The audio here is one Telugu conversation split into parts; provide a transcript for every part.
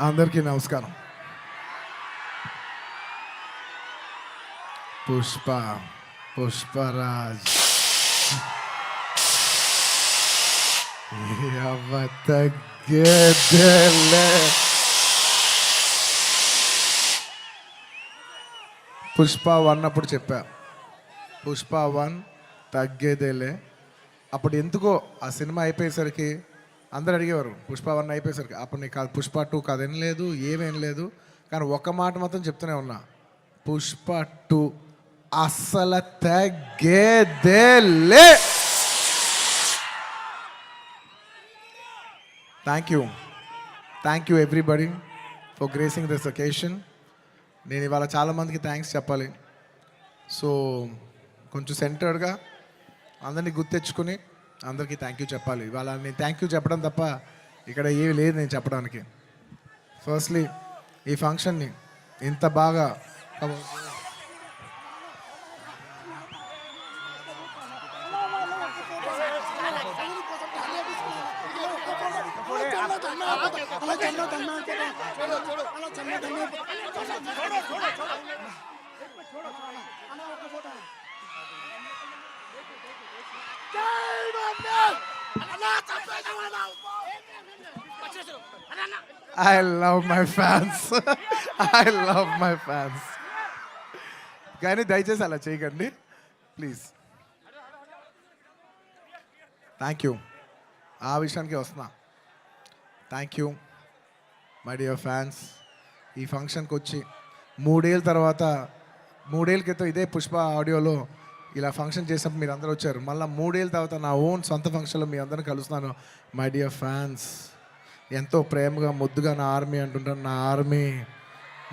అందరికీ నమస్కారం. పుష్పరాజ్ తగ్గేదేలే. పుష్ప 1 అప్పుడు చెప్పా, పుష్ప 1 తగ్గేదేలే. అప్పుడు ఎందుకో ఆ సినిమా అయిపోయేసరికి అందరు అడిగేవారు, పుష్ప 1 అయిపోయేసరికి అప్పుడు నీకు కాదు పుష్ప 2 కాదు ఏం లేదు, ఏమేం లేదు. కానీ ఒక్క మాట మాత్రం చెప్తూనే ఉన్నా, పుష్ప 2 అస్సలు తగ్గేదేలే. Thank you everybody for gracing this occasion. నేను ఇవాళ చాలామందికి థ్యాంక్స్ చెప్పాలి. సో కొంచెం సెంటర్డ్గా అందరినీ గుర్తెచ్చుకుని అందరికీ థ్యాంక్ యూ చెప్పాలి. ఇవాళ నేను థ్యాంక్ యూ చెప్పడం తప్ప ఇక్కడ ఏమి లేదు నేను చెప్పడానికి. ఫస్ట్లీ ఈ ఫంక్షన్ని ఇంత బాగా I love my fans. I love my fans. కానీ దయచేసి అలా చేయకండి ప్లీజ్. Thank you. ఆ విషయానికి వస్తున్నా. Thank you my dear fans. ఈ ఫంక్షన్కి వచ్చి 3 ఏళ్ళ తర్వాత, 3 ఏళ్ళ క్రితం ఇదే పుష్ప ఆడియోలో ఇలా ఫంక్షన్ చేసినప్పుడు మీరు అందరూ వచ్చారు. మళ్ళీ 3 ఏళ్ళ తర్వాత నా ఓన్ సొంత ఫంక్షన్లో మీ అందరిని కలుస్తున్నాను. మై డియర్ ఫ్యాన్స్, ఎంతో ప్రేమగా ముద్దుగా నా ఆర్మీ అంటుంటాను. నా army,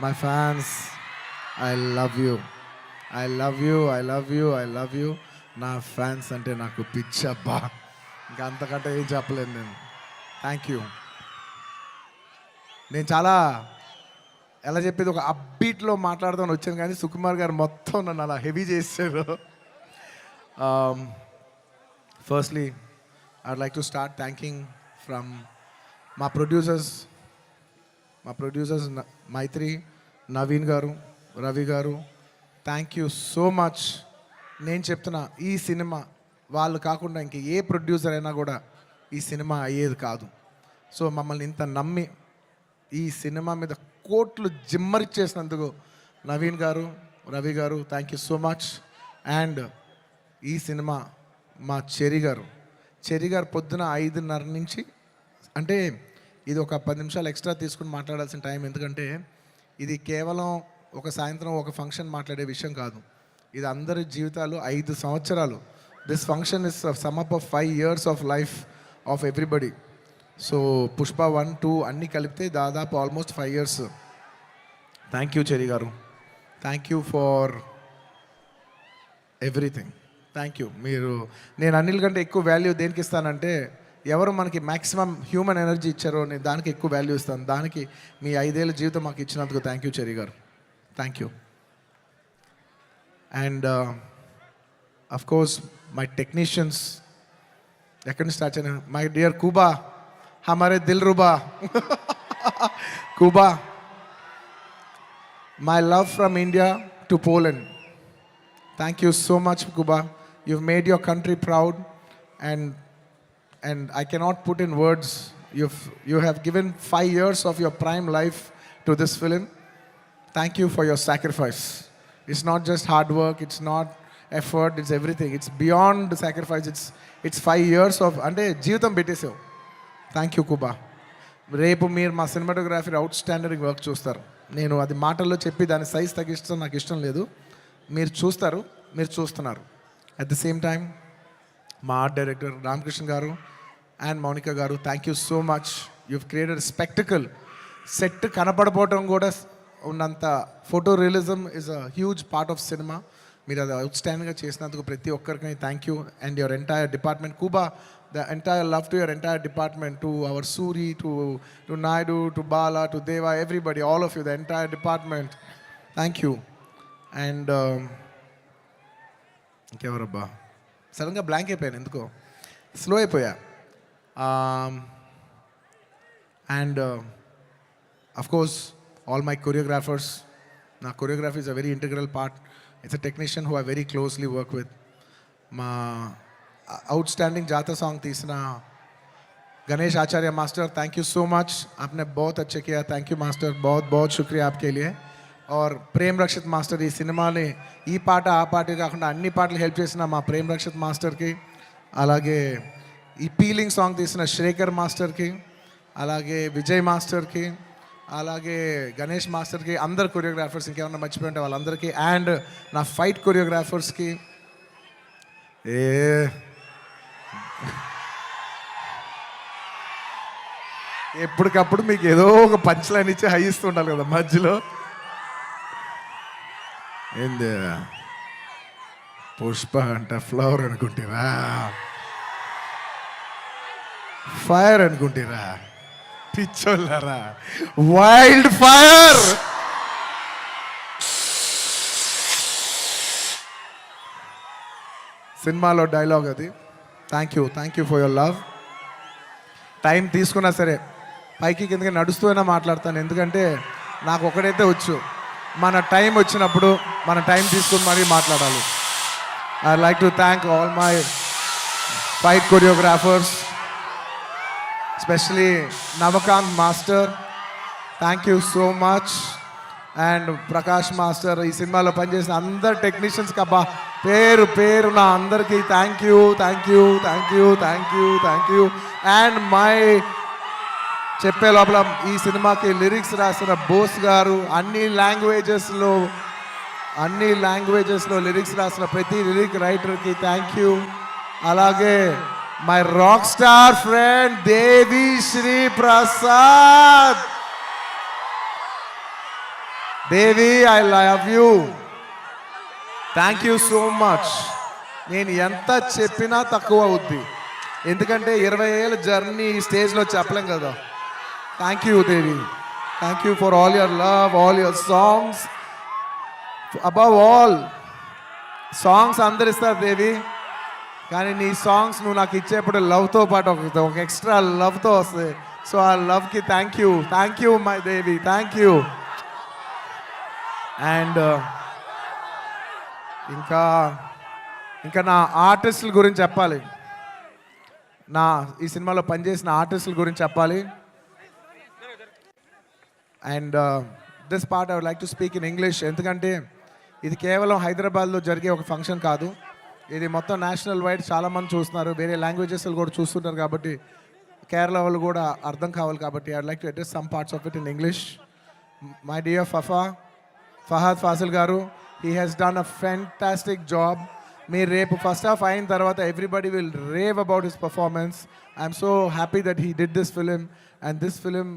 my fans, I love you, I love you, I love you, I love you. నా ఫ్యాన్స్ అంటే నాకు పిచ్చబ్బా, ఇంకా అంతకంటే ఏం చెప్పలేను నేను. Thank you. నేను చాలా ఎలా చెప్పేది ఒక అప్బీట్లో మాట్లాడుతాను వచ్చాను, కానీ సుకుమార్ గారు మొత్తం నన్ను అలా హెవీ చేశారు. Firstly I'd like to start thanking from మా ప్రొడ్యూసర్స్ మైత్రి, నవీన్ గారు, రవి గారు. Thank you so much. నేను చెప్తున్నా, ఈ సినిమా వాళ్ళు కాకుండా ఇంక ఏ ప్రొడ్యూసర్ అయినా కూడా ఈ సినిమా అయ్యేది కాదు. సో మమ్మల్ని ఇంత నమ్మి ఈ సినిమా మీద కోట్లు జిమ్మరిచ్చేసినందుకు నవీన్ గారు, రవి గారు, thank you so much. And ఈ సినిమా మా చెరి గారు పొద్దున 5:30 నుంచి, అంటే ఇది ఒక 10 నిమిషాలు ఎక్స్ట్రా తీసుకుని మాట్లాడాల్సిన టైం. ఎందుకంటే ఇది కేవలం ఒక సాయంత్రం ఒక ఫంక్షన్ మాట్లాడే విషయం కాదు. ఇది అందరి జీవితాలు 5 సంవత్సరాలు. This function is sum up of 5 years of life of everybody. So Pushpa 1, 2 అన్నీ కలిపితే దాదాపు ఆల్మోస్ట్ 5 years. థ్యాంక్ యూ చెరి గారు, thank you for everything. Thank you. నేను అన్నిటికంటే ఎక్కువ వాల్యూ దేనికి ఇస్తానంటే, ఎవరు మనకి మ్యాక్సిమం హ్యూమన్ ఎనర్జీ ఇచ్చారో నేను దానికి ఎక్కువ వాల్యూ ఇస్తాను. దానికి మీ 5 ఏళ్ళ జీవితం మాకు ఇచ్చినందుకు థ్యాంక్ యూ చెరి గారు, thank you. And of course my technicians, ఎక్కడి నుంచి స్టార్ట్ చేయను, మై డియర్ కూబా, हमारे दिलरुबा Kuba, my love from India to Poland. Thank you so much, Kuba. You've made your country proud, and I cannot put in words. You have given 5 years of your prime life to this film. Thank you for your sacrifice. It's not just hard work, it's not effort, it's everything. It's beyond the sacrifice. It's 5 years of ante jeevitam bettesavu. Thank you కుబా. రేపు మీరు మా సినిమాటోగ్రఫీ అవుట్ స్టాండర్డ్ వర్క్ చూస్తారు. నేను అది మాటల్లో చెప్పి దాని సైజ్ తగ్గిస్తాం నాకు ఇష్టం లేదు. మీరు చూస్తున్నారు. అట్ ద సేమ్ టైం మా art director Ramakrishna garu and Mounika garu, thank you so much. You've created spectacle. Set కనపడపోవటం కూడా ఉన్నంత photorealism is a huge part of cinema. మీరు అది అవుట్ స్టాండింగ్గా చేసినందుకు ప్రతి ఒక్కరికి thank you. And your entire department కుబా, the entire love to your entire department, to our Suri, to Naidu, to Bala, to Deva, everybody, all of you, the entire department, thank you. And ఇంకెవరబ్బా, సడన్గా బ్లాంక్ అయిపోయాను, ఎందుకో స్లో అయిపోయా. And of course all my choreographers. నా choreography is a very integral part. It's a technician who I very closely work with. మా అవుట్ స్टैंडिंग जाता सॉन्ग తీసిన Ganesh Acharya master, thank you so much, आपने बहुत अच्छे किया. थैंक यू मास्टर, बहुत बहुत शुक्रिया आपके लिए. और प्रेम रक्षित मास्टर ఈ సినిమాని ఈ పాట ఆ పాట కాకుండా అన్ని పాటలు హెల్ప్ చేసిన మా ప్రేమ్ రక్షిత్ మాస్టర్కి, అలాగే ఈ పీలింగ్ సాంగ్ తీసిన శ్రేఖర్ మాస్టర్కి, అలాగే విజయ్ మాస్టర్కి, అలాగే గణేష్ మాస్టర్కి, అందరు కొరియోగ్రాఫర్స్, ఇంకేమన్నా మర్చిపోయి ఉంటే వాళ్ళందరికీ, అండ్ నా ఫైట్ కొరియోగ్రాఫర్స్కి. ఎప్పటికప్పుడు మీకు ఏదో ఒక పంచ్ లైన్ ఇచ్చి హై ఇస్తుండాలి కదా మధ్యలో. ఏంది పుష్ప అంట ఫ్లవర్ అనుకుంటారా, ఫైర్ అనుకుంటారా, పిచ్చోళ్ళారా, వైల్డ్ ఫైర్. సినిమాలో డైలాగ్ అది. Thank you for your love. Time తీసుకున్నా సరే పైకి కిందకి నడుస్తూనే మాట్లాడతాను, ఎందుకంటే నాకు ఒకడైతే వచ్చు, మన టైం వచ్చినప్పుడు మన టైం తీసుకుని మరీ మాట్లాడాలి. I like to thank all my fight choreographers, especially Navakanth master, thank you so much. And Prakash master, ఈ సినిమాలో పనిచేసిన అందరు టెక్నీషియన్స్కి అబ్బా పేరు పేరు నా అందరికీ థ్యాంక్ యూ. అండ్ మై చెప్పే లోపల ఈ సినిమాకి లిరిక్స్ రాసిన బోస్ గారు, అన్ని లాంగ్వేజెస్లో లిరిక్స్ రాసిన ప్రతి లిరిక్ రైటర్కి థ్యాంక్ యూ. అలాగే my rock star friend Devi Sri Prasad. Devi, I love you, thank you so much. నేను ఎంత చెప్పినా తక్కువ అవుద్ది, ఎందుకంటే 20 ఏళ్ళ జర్నీ ఈ స్టేజ్లో చెప్పలేం కదా. Thank you Devi, thank you for all your love, all your songs. Above all songs అందరు ఇస్తారు దేవి, కానీ నీ సాంగ్స్ నువ్వు నాకు ఇచ్చేప్పుడు లవ్తో పాటు ఒక ఎక్స్ట్రా లవ్తో వస్తుంది. సో ఆ లవ్కి thank you my Devi, thank you. And ఇంకా నా ఆర్టిస్టుల గురించి చెప్పాలి, ఈ సినిమాలో పనిచేసిన ఆర్టిస్టుల గురించి చెప్పాలి. And this part I would like to speak in English, ఎందుకంటే ఇది కేవలం హైదరాబాద్లో జరిగే ఒక ఫంక్షన్ కాదు, ఇది మొత్తం నేషనల్ వైడ్ చాలామంది చూస్తున్నారు, వేరే లాంగ్వేజెస్లో కూడా చూస్తుంటారు, కాబట్టి కేరళ వాళ్ళు కూడా అర్థం కావాలి. కాబట్టి I would like to address some parts of it in English. My dear Fahadh Faasil garu, he has done a fantastic job. మీరు రేపు ఫస్ట్ హాఫ్ అయిన తర్వాత everybody will rave about his performance. I'm so happy that he did this film, and this film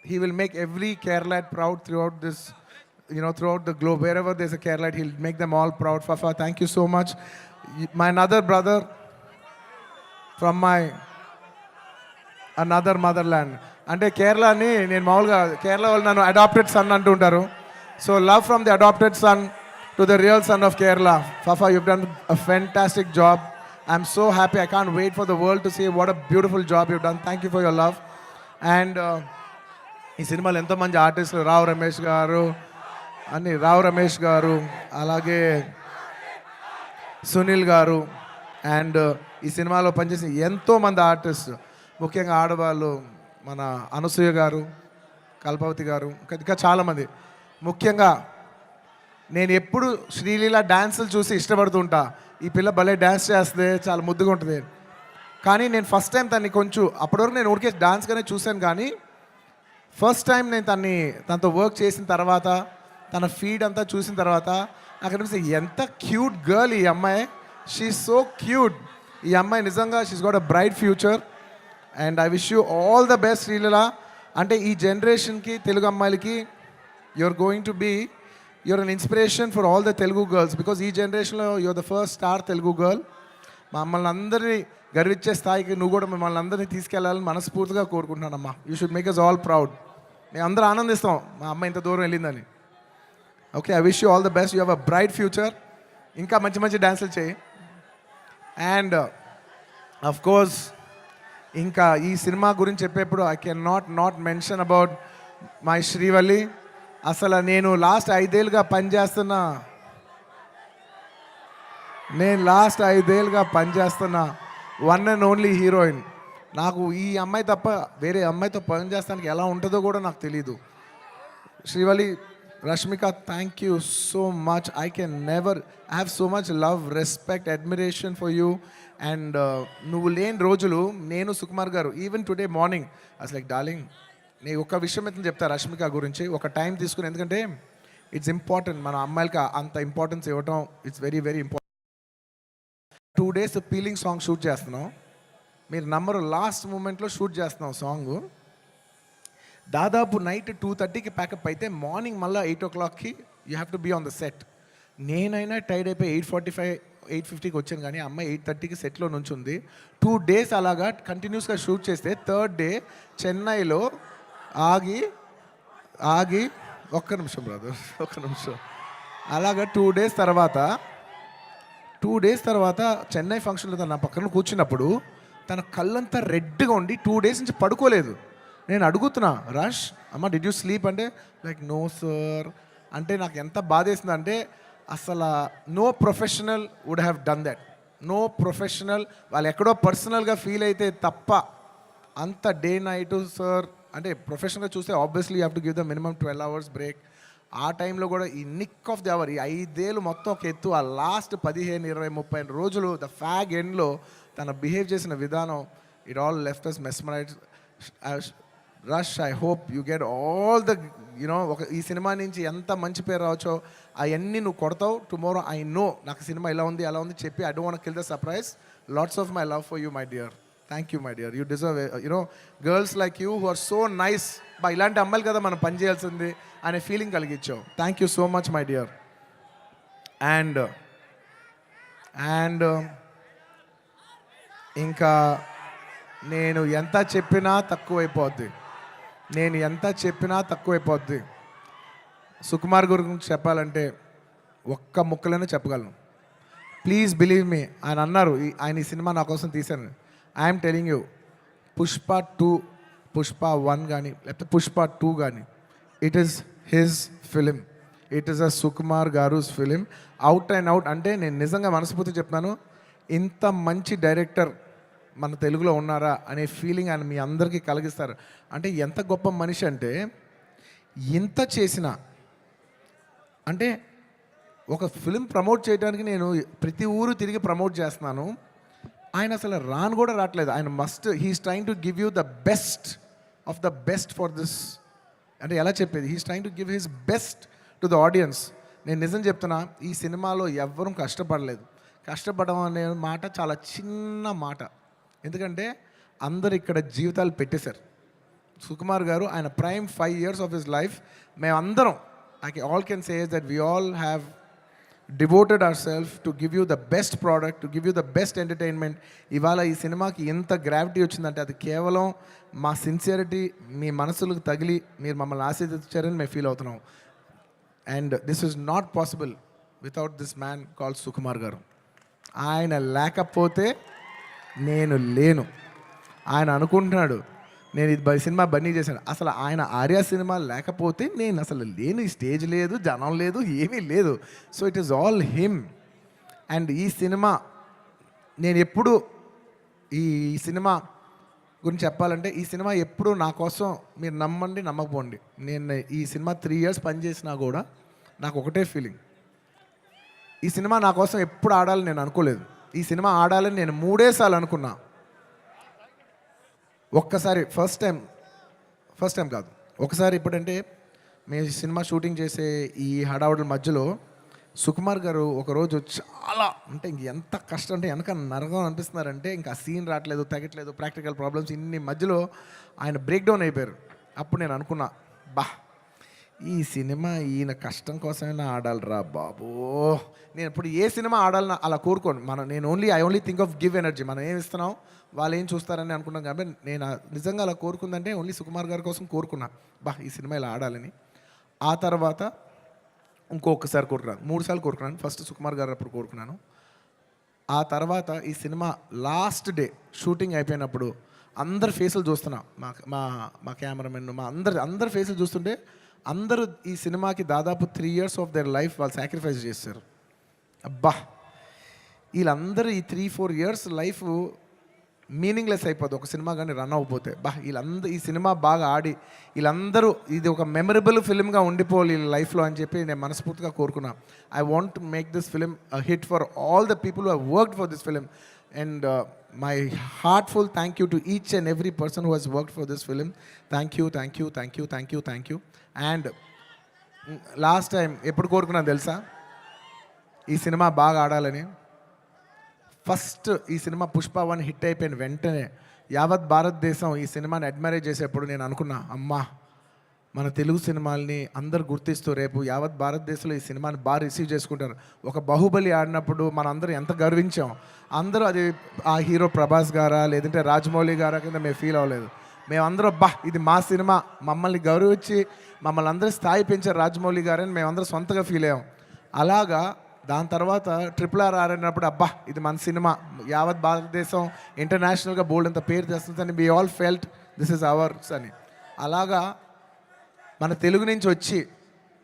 he will make every Keralite proud throughout this, throughout the globe. Wherever there's a Keralite, he'll make them all proud. Fafa, thank you so much. My another brother from my another motherland. అంటే కేరళని నేను మామూలుగా కేరళ వాళ్ళు నన్ను అడాప్టెడ్ సన్ అంటుంటారు. So love from the adopted son to the real son of Kerala. Fafa, you've done a fantastic job. I'm so happy. I can't wait for the world to see what a beautiful job you've done. Thank you for your love. And ఈ సినిమాలో ఎంతోమంది ఆర్టిస్టులు, రావు రమేష్ గారు, అలాగే సునీల్ గారు, అండ్ ఈ సినిమాలో పనిచేసిన ఎంతోమంది ఆర్టిస్ట్, ముఖ్యంగా ఆడవాళ్ళు, మన అనసూయ గారు, కల్పవతి గారు, ఇంకా చాలామంది. ముఖ్యంగా నేను ఎప్పుడు శ్రీలీల డ్యాన్సులు చూసి ఇష్టపడుతుంటా, ఈ పిల్ల భలే డ్యాన్స్ చేస్తుంది, చాలా ముద్దుగా ఉంటుంది. కానీ నేను ఫస్ట్ టైం తన్ని కొంచెం, అప్పటివరకు నేను ఊరికే డాన్స్గానే చూశాను, కానీ ఫస్ట్ టైం నేను తనతో వర్క్ చేసిన తర్వాత, తన ఫీడ్ అంతా చూసిన తర్వాత నాకు అనిపిస్తుంది ఎంత క్యూట్ గర్ల్ ఈ అమ్మాయి. She so cute. ఈ అమ్మాయి నిజంగా she's got a bright future. And I wish you all the best Sreeleela. అంటే ఈ జనరేషన్కి, తెలుగు అమ్మాయిలకి you're an inspiration for all the Telugu girls, because ఈ జనరేషన్లో you're the first star Telugu girl. మమ్మల్ని అందరినీ గర్వించే స్థాయికి నువ్వు కూడా మిమ్మల్ని అందరినీ తీసుకెళ్ళాలని మనస్ఫూర్తిగా కోరుకుంటున్నానమ్మా. You should make us all proud. మేము అందరూ ఆనందిస్తాం మా అమ్మ ఇంత దూరం వెళ్ళిందని. Okay, I wish you all the best. You have a bright future. ఇంకా మంచి మంచి డ్యాన్సులు చేయి. అండ్ అఫ్ కోర్స్ ఇంకా ఈ సినిమా గురించి చెప్పేప్పుడు I can not mention about my Srivalli. అసలు నేను లాస్ట్ 5 ఏళ్ళుగా పనిచేస్తున్న వన్ అండ్ ఓన్లీ హీరోయిన్. నాకు ఈ అమ్మాయి తప్ప వేరే అమ్మాయితో పని చేస్తానికి ఎలా ఉంటుందో కూడా నాకు తెలీదు. Srivalli, Rashmika, thank you so much. I can never have so much love, respect, admiration for you. And నువ్వు లేని రోజులు నేను, సుకుమార్ గారు, ఈవెన్ టుడే మార్నింగ్ అసలు లైక్ డార్లింగ్, నేను ఒక విషయం అయితే చెప్తా రష్మిక గురించి, ఒక టైం తీసుకుని. ఎందుకంటే ఇట్స్ ఇంపార్టెంట్, మన అమ్మాయిలకి అంత ఇంపార్టెన్స్ ఇవ్వటం it's very very important. 2 days peeling song shoot చేస్తున్నాం. మీరు నమ్మరు, లాస్ట్ మూమెంట్లో షూట్ చేస్తున్నాం సాంగ్. దాదాపు నైట్ 2:30కి ప్యాకప్ అయితే మార్నింగ్ మళ్ళీ 8 o'clockకి you have to be on the set. నేనైనా టైర్డ్ అయిపోయి 8:45, 8:50కి వచ్చాను, కానీ అమ్మాయి 8:30కి సెట్లో నుంచి ఉంది. 2 days అలాగా కంటిన్యూస్గా షూట్ చేస్తే 3rd day చెన్నైలో ఆగి ఒక్క నిమిషం బ్రదర్, ఒక్క నిమిషం. అలాగా 2 days తర్వాత చెన్నై ఫంక్షన్లో తన నా పక్కన కూర్చున్నప్పుడు తన కళ్ళంతా రెడ్గా ఉండి 2 days నుంచి పడుకోలేదు. నేను అడుగుతున్నా, రష్ అమ్మ డిడ్ యూ స్లీప్ అంటే లైక్ నో సార్ అంటే నాకు ఎంత బాధేసింది అంటే అసలు no professional would have done that. No professional వాళ్ళు ఎక్కడో పర్సనల్గా ఫీల్ అయితే తప్ప అంత డే నైట్ సార్ అంటే ప్రొఫెషనల్గా చూస్తే obviously you have to give the minimum 12 hours break. ఆ టైంలో కూడా ఈ నిక్ ఆఫ్ ది అవర్, ఈ 5 ఏళ్ళు మొత్తం ఒక ఎత్తు, ఆ లాస్ట్ 15, 20, 30 రోజులు ద ఫ్యాగ్ ఎండ్లో తను బిహేవ్ చేసిన విధానం, it all left us mesmerize. Rash, I hope you get all the ఒక ఈ సినిమా నుంచి ఎంత మంచి పేరు రావచ్చో అవన్నీ నువ్వు కొడతావు. టుమారో ఐ నో నాకు సినిమా ఇలా ఉంది అలా ఉంది చెప్పి I don't want kill the surprise. Lots of my love for you my dear. Thank you my dear. You deserve girls like you who are so nice. ఇలాంటి అమ్మాయిలు కదా మనం పని చేయాల్సింది అనే ఫీలింగ్ కలిగించావు. Thank you so much my dear. And ఇంకా నేను ఎంత చెప్పినా తక్కువైపోద్ది. సుకుమార్ గురించి చెప్పాలంటే ఒక్క ముక్కలోనే చెప్పగలను. Please believe me. ఆయన అన్నారు ఆయన ఈ సినిమా నా కోసం తీశాను. ఐఎమ్ టెలింగ్ యూ, పుష్ప 1 కానీ లేకపోతే పుష్ప 2 కానీ it is his film. It is a Sukumar garu's film. Out and out. అంటే నేను నిజంగా మనస్ఫూర్తి చెప్తున్నాను, ఇంత మంచి డైరెక్టర్ మన తెలుగులో ఉన్నారా అనే ఫీలింగ్ ఆయన మీ అందరికీ కలిగిస్తారు. అంటే ఎంత గొప్ప మనిషి అంటే ఇంత చేసిన అంటే ఒక ఫిలిం ప్రమోట్ చేయడానికి నేను ప్రతి ఊరు తిరిగి ప్రమోట్ చేస్తున్నాను. ఆయన అసలు కూడా రావట్లేదు. ఆయన he's trying to give you the best of the best for this. అంటే ఎలా చెప్పేది, he's trying to give his best to the audience. నేను నిజం చెప్తున్నా, ఈ సినిమాలో ఎవ్వరూ కష్టపడలేదు. కష్టపడడం అనే మాట చాలా చిన్న మాట. ఎందుకంటే అందరు ఇక్కడ జీవితాలు పెట్టేశారు. సుకుమార్ గారు ఆయన prime 5 years of his life మేమందరం all can say that we all have devoted our self to give you the best product, to give you the best entertainment. ఇవాళ ఈ సినిమాకి ఎంత గ్రావిటీ వచ్చిందంటే అది కేవలం మా సిన్సియరిటీ మీ మనసులకు తగిలి మీరు మమ్మల్ని ఆశీర్వదించారని మేము ఫీల్ అవుతున్నాం. And this is not possible without this man called Sukumar garu. ఆయన లేకపోతే నేను లేను. ఆయన అనుకుంటున్నాడు నేను ఇది సినిమా బన్నీ చేశాను. అసలు ఆయన ఆర్య సినిమా లేకపోతే నేను అసలు లేను. ఈ స్టేజ్ లేదు, జనం లేదు, ఏమీ లేదు. So it is all him. And ఈ సినిమా నేను ఎప్పుడు ఈ సినిమా గురించి చెప్పాలంటే ఈ సినిమా ఎప్పుడు నా కోసం మీరు నమ్మండి నమ్మకపోండి, నేను ఈ సినిమా 3 years పనిచేసినా కూడా నాకు ఒకటే ఫీలింగ్, ఈ సినిమా నా కోసం ఎప్పుడు ఆడాలని నేను అనుకోలేదు. ఈ సినిమా ఆడాలని నేను 3 సార్లు అనుకున్నా. ఒక్కసారి ఫస్ట్ టైం కాదు, ఒకసారి ఇప్పుడంటే మేము సినిమా షూటింగ్ చేసే ఈ హడావుడి మధ్యలో సుకుమార్ గారు ఒకరోజు చాలా అంటే ఇంక ఎంత కష్టం అంటే వెనక నరకం అనిపిస్తున్నారంటే ఇంకా సీన్ రావట్లేదు, తగ్గట్లేదు, ప్రాక్టికల్ ప్రాబ్లమ్స్ ఇన్ని మధ్యలో ఆయన బ్రేక్ డౌన్ అయిపోయారు. అప్పుడు నేను అనుకున్నా, ఈ సినిమా ఈయన కష్టం కోసమైనా ఆడాలిరా బాబో. నేను ఇప్పుడు ఏ సినిమా ఆడాలని అలా కోరుకోను. నేను I only think of give energy. మనం ఏమి ఇస్తున్నాం వాళ్ళు ఏం చూస్తారని అనుకున్నాం. కాబట్టి నేను నిజంగా అలా కోరుకుందంటే ఓన్లీ సుకుమార్ గారి కోసం కోరుకున్నా, ఈ సినిమా ఇలా ఆడాలని. ఆ తర్వాత ఇంకొకసారి కోరుకున్నాను, 3 సార్లు కోరుకున్నాను. ఫస్ట్ సుకుమార్ గారు అప్పుడు కోరుకున్నాను. ఆ తర్వాత ఈ సినిమా లాస్ట్ డే షూటింగ్ అయిపోయినప్పుడు అందరి ఫేసులు చూస్తున్నా, మా మా మా కెమెరామెన్, మా అందరి ఫేసులు చూస్తుంటే అందరూ ఈ సినిమాకి దాదాపు 3 years ఆఫ్ దేర్ లైఫ్ వాళ్ళు సాక్రిఫైస్ చేశారు. అబ్బా, వీళ్ళందరూ ఈ 3-4 years లైఫ్ మీనింగ్లెస్ అయిపోద్ది ఒక సినిమా కానీ రన్ అవ్వకపోతే. వీళ్ళందరూ ఈ సినిమా బాగా ఆడి వీళ్ళందరూ ఇది ఒక మెమరబుల్ ఫిల్మ్గా ఉండిపోవాలి వీళ్ళ లైఫ్లో అని చెప్పి నేను మనస్ఫూర్తిగా కోరుకున్నా. I want to make this film hit for all the people who have worked for this film. And my heartful thank you to each and every person who has worked for this film. Thank you, thank you, thank you, thank you, thank you. And last time ఎప్పుడు కోరుకున్నాను తెలుసా ఈ సినిమా బాగా ఆడాలని? ఫస్ట్ ఈ సినిమా పుష్ప 1 హిట్ అయిపోయిన వెంటనే యావత్ భారతదేశం ఈ సినిమాని అడ్మైర్ చేసేప్పుడు నేను అనుకున్నా, అమ్మా మన తెలుగు సినిమాల్ని అందరు గుర్తిస్తూ రేపు యావత్ భారతదేశంలో ఈ సినిమాని బాగా రిసీవ్ చేసుకుంటారు. ఒక బాహుబలి ఆడినప్పుడు మనందరం ఎంత గర్వించాం. అందరూ అది ఆ హీరో ప్రభాస్ గారా లేదంటే రాజమౌళి గారా కింద మేము ఫీల్ అవ్వలేదు. మేమందరం ఇది మా సినిమా, మమ్మల్ని గౌరవించి మమ్మల్ని అందరూ స్థాయి పెంచారు రాజమౌళి గారని మేమందరం సొంతగా ఫీల్ అయ్యాం. అలాగా దాని తర్వాత RRR ఆడినప్పుడు ఇది మన సినిమా, యావత్ భారతదేశం ఇంటర్నేషనల్గా బోల్డ్ అంత పేరు తెస్తుందని we all felt this is ours అని. అలాగా మన తెలుగు నుంచి వచ్చి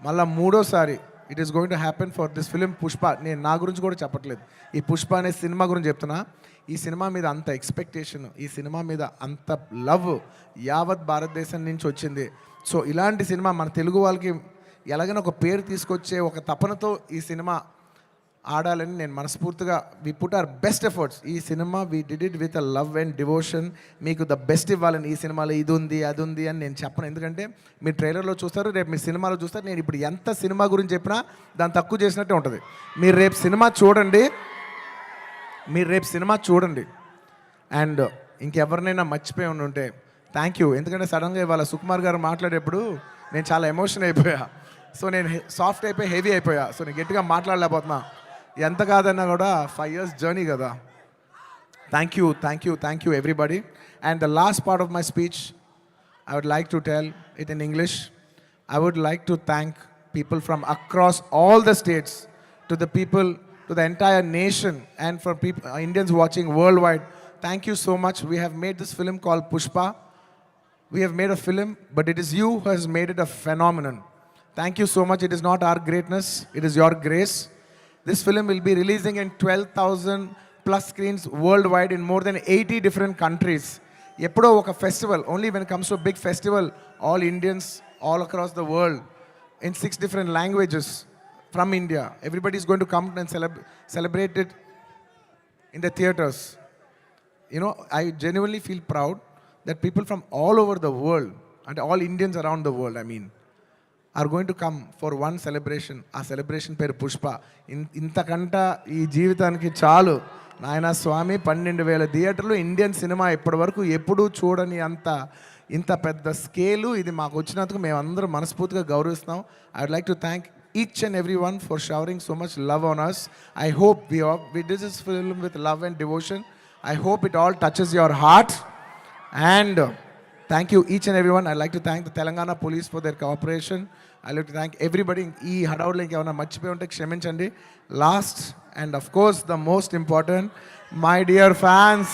మళ్ళీ మూడోసారి it is going to happen for this film Pushpa. నేను నా గురించి కూడా చెప్పట్లేదు, ఈ పుష్ప అనే సినిమా గురించి చెప్తున్నా. ఈ సినిమా మీద అంత ఎక్స్పెక్టేషన్, ఈ సినిమా మీద అంత లవ్ యావత్ భారతదేశం నుంచి వచ్చింది. సో ఇలాంటి సినిమా మన తెలుగు వాళ్ళకి ఎలాగైనా ఒక పేరు తీసుకొచ్చే ఒక తపనతో ఈ సినిమా ఆడాలని నేను మనస్ఫూర్తిగా we put our best efforts. ఈ cinema we did it with a love and devotion. మీకు ద బెస్ట్ ఇవ్వాలని ఈ సినిమాలో ఇది ఉంది అది ఉంది అని నేను చెప్పను, ఎందుకంటే మీరు ట్రైలర్లో చూస్తారు, రేపు మీ సినిమాలో చూస్తారు. నేను ఇప్పుడు ఎంత సినిమా గురించి చెప్పినా దాన్ని తక్కువ చేసినట్టే ఉంటుంది. మీరు రేపు సినిమా చూడండి. అండ్ ఇంకెవరినైనా మర్చిపోయి ఉంటే థ్యాంక్ యూ, ఎందుకంటే సడన్గా ఇవాళ సుకుమార్ గారు మాట్లాడేప్పుడు నేను చాలా ఎమోషన్ అయిపోయా. సో నేను సాఫ్ట్ అయిపోయి హెవీ అయిపోయా. సో నేను గట్టిగా మాట్లాడలేకపోతున్నా. ఎంత కాదన్నా కూడా 5 years జర్నీ కదా. Thank you everybody. And the last part of my speech I would like to tell it in English. I would like to thank people from across all the states, to the people, to the entire nation, and for people, Indians watching worldwide. Thank you so much. We have made this film called Pushpa. We have made a film, but it is you who has made it a phenomenon. Thank you so much. It is not our greatness, it is your grace. This film will be releasing in 12,000 plus screens worldwide in more than 80 different countries. Eppudo oka festival, only when it comes to a big festival, all Indians all across the world in 6 different languages from India, everybody is going to come and celebrate it in the theaters. You know, I genuinely feel proud that people from all over the world, and all Indians around the world, I mean, are going to come for one celebration. ఆ సెలబ్రేషన్ పేరు పుష్ప. ఇంతకంట ఈ జీవితానికి చాలు నాయన స్వామి. 12,000 థియేటర్లు, ఇండియన్ సినిమా ఇప్పటి వరకు ఎప్పుడూ చూడని ఇంత పెద్ద స్కేలు ఇది మాకు వచ్చినందుకు మేమందరం మనస్ఫూర్తిగా గౌరవిస్తున్నాం. I would like to thank each and everyone for showering so much love on us. I hope we did this film with love and devotion. I hope it all touches your heart. And thank you each and everyone. I'd like to thank the Telangana police for their cooperation. I'd like to thank everybody. ఈ హడావుడిలో ఇంకేమైనా మర్చిపోయి ఉంటే క్షమించండి. Last and of course the most important, my dear fans,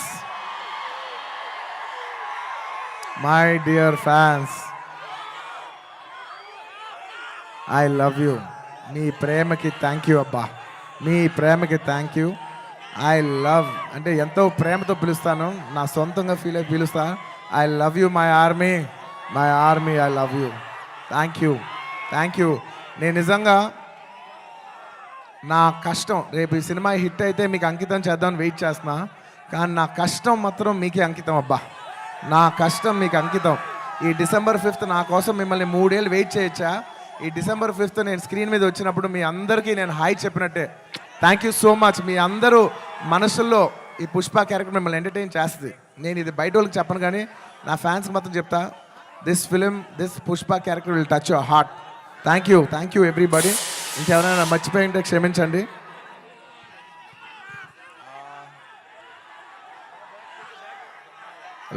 I love you. మీ ప్రేమకి థ్యాంక్ యూ అబ్బా, మీ ప్రేమకి థ్యాంక్ యూ. ఐ లవ్ అంటే ఎంతో ప్రేమతో పిలుస్తాను, నా సొంతంగా ఫీల్ అయి పిలుస్తా. I love you, my army, I love you. Thank you. నేను నిజంగా నా కష్టం రేపు ఈ సినిమా హిట్ అయితే మీకు అంకితం చేద్దామని వెయిట్ చేస్తున్నా, కానీ నా కష్టం మాత్రం మీకే అంకితం అబ్బా. నా కష్టం మీకు అంకితం. ఈ December 5th నా కోసం మిమ్మల్ని 3 ఏళ్ళు వెయిట్ చేయొచ్చా? ఈ December 5th నేను స్క్రీన్ మీద వచ్చినప్పుడు మీ అందరికీ నేను హాయ్ చెప్పినట్టే. Thank you so much. మీ అందరూ మనసుల్లో ఈ పుష్ప క్యారెక్టర్ మిమ్మల్ని ఎంటర్టైన్ చేస్తుంది. నేను ఇది బయట వాళ్ళకి చెప్పను, కానీ నా ఫ్యాన్స్కి మాత్రం చెప్తా, this Pushpa character will touch your heart. Thank you everybody. ఇంకెవరైనా మర్చిపోయి ఉంటే క్షమించండి.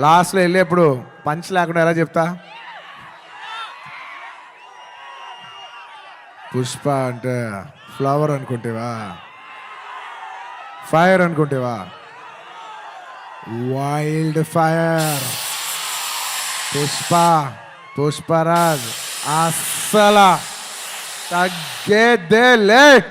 లాస్ట్లో వెళ్ళేప్పుడు పంచ్ లేకుండా ఎలా చెప్తా? పుష్ప అంటే ఫ్లవర్ అనుకుంటేవా, ఫైర్ అనుకుంటేవా? Wild fire. పుష్పరాజ్ అస్సల తగ్గేదే లే.